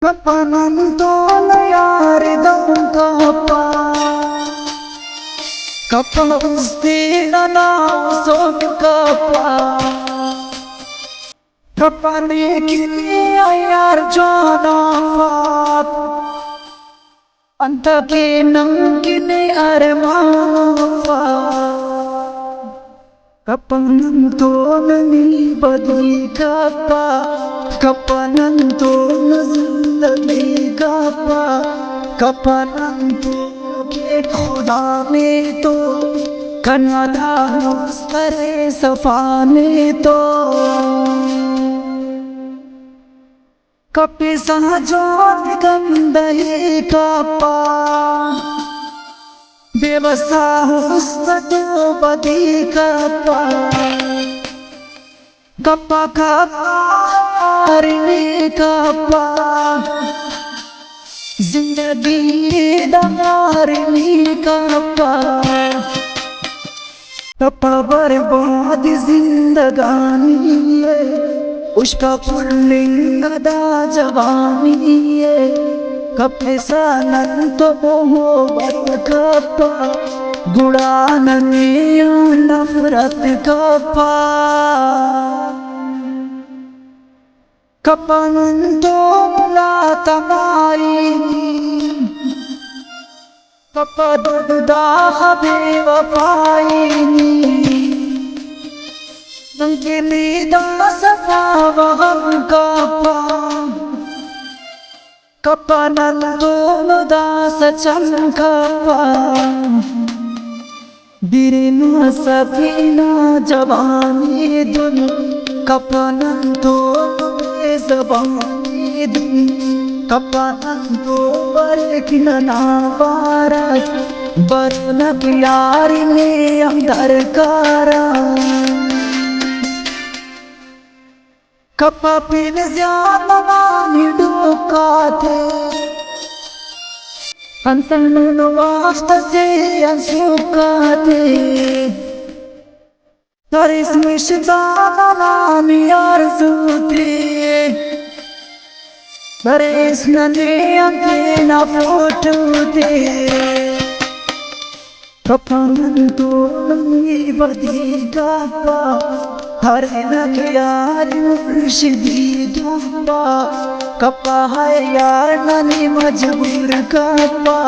Kapanantolayaridaw kapastinanausog kapa kapanikini ayarjanafat antakinang kini aremafat kapanantonani badi kapa kapanantonani kapa kapananto के खुदा ने तो कन्वदा करे सफा ने तो कपे सहजोत गंदे कपा बेवसा हुस्न बदी कपा कपा रे कपा जिंदगी दारनी कपा कपा बर्बाद जिंदगानी है उसका पुल्लिंग दा जवानी है कपे सानन तो मोहब्बत कपा गुड़ानने नफरत कपा Kapanantola tamai Kapadda bewafaini Nangili dasavaham kapa Kapanantola dasacham kapa Birinu sabina jawani dun Kapanantola ज़बानी दिन कपानंतो बरकिना वारस बरनक यारी में अंदर कारा कपा पिन ज़्यादा निडो काते अंतन वास्त से अंशुकाते Taris mishidana miyarzuti Taris nani antina fututi Kapanantu nami badi kapa Harina kiyari murshidi damba Kapa hayar nani majbur kapa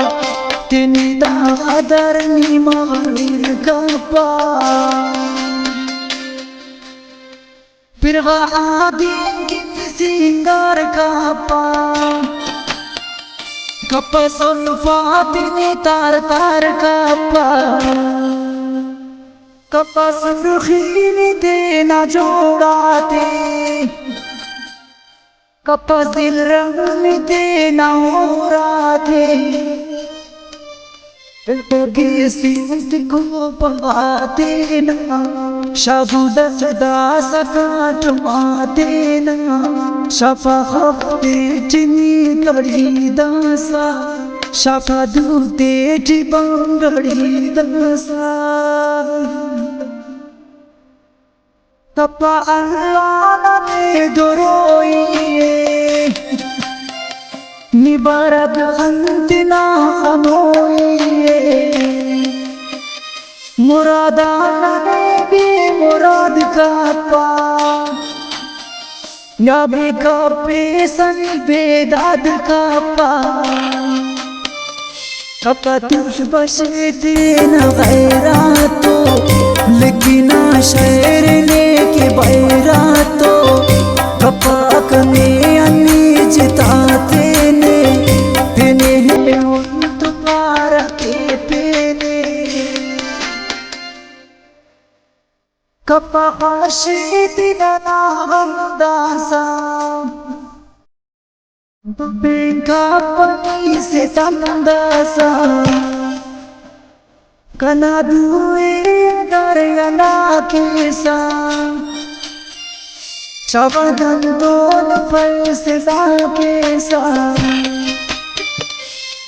Tini daadar ni mahrir kapa फिर आदि सिंगार कपा कपा सुल्फातिनी तार तार कपा कपा सुर्खीनी देना जोड़ाते कपा दिल रंग देना ओराते Pergi को पवाते ना शबुद दास काटवाते ना शफा हफ्ते चिनी कड़ी दासा शफा दूते चिबंगड़ी दासा तपा अल्लाह ने दोरोइए निबारत अंतना खमोइए मुरादाना ने भी मुराद कपा नबी कपे सन बेदाद कपा कपा तुझ बसे तीन गैरातो लेकिन शेर लेके बैरातो कपा कने अन्नी जिताते ने तेने तुम्हारा के पेने कपा आशितिना हमदासा बेंका पनी से तमदासा कना दुए दरियाना केसा शबदन दोन फैसला केसा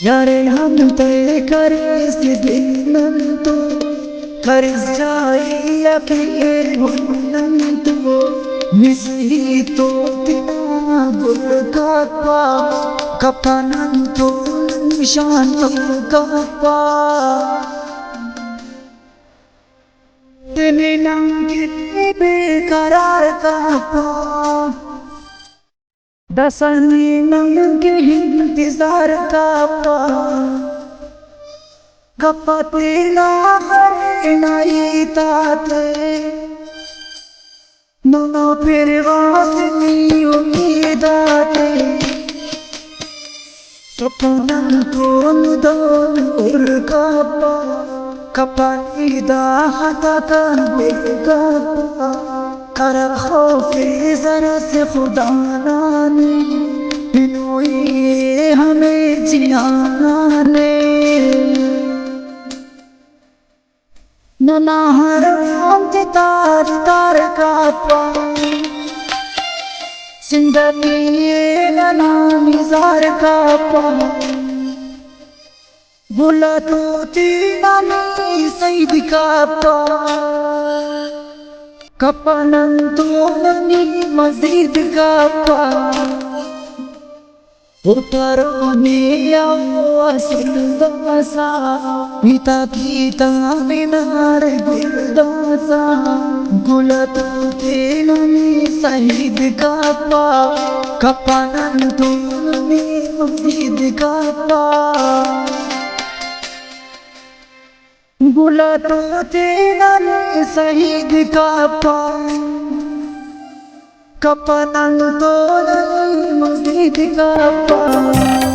यारे हम तय करे से दिनंतो कर जाए अकेले हुनंतो मिसी तो तिना burkapa kapanan tulun shan kapa dininang kini karar kapa dasaninang kihintizar kapa kapatila harinai tate no pirvasni umidate kapanan tulun kapa kapanida hatatan kapa करा खौफे जरा से खुदा ने इन्होंने हमें जियाने ननाहर तार तार का जिंदगी नना मिजार का बुला तो तीना में सईद का kapanan tulani mazid kapa utaroni awasil dasa mita kita minar dasa gulat tulani sahid kapa kapanan tulani mazid kapa बुला तो तेरा शहीद कापा कपनल तो मस्जिद कापा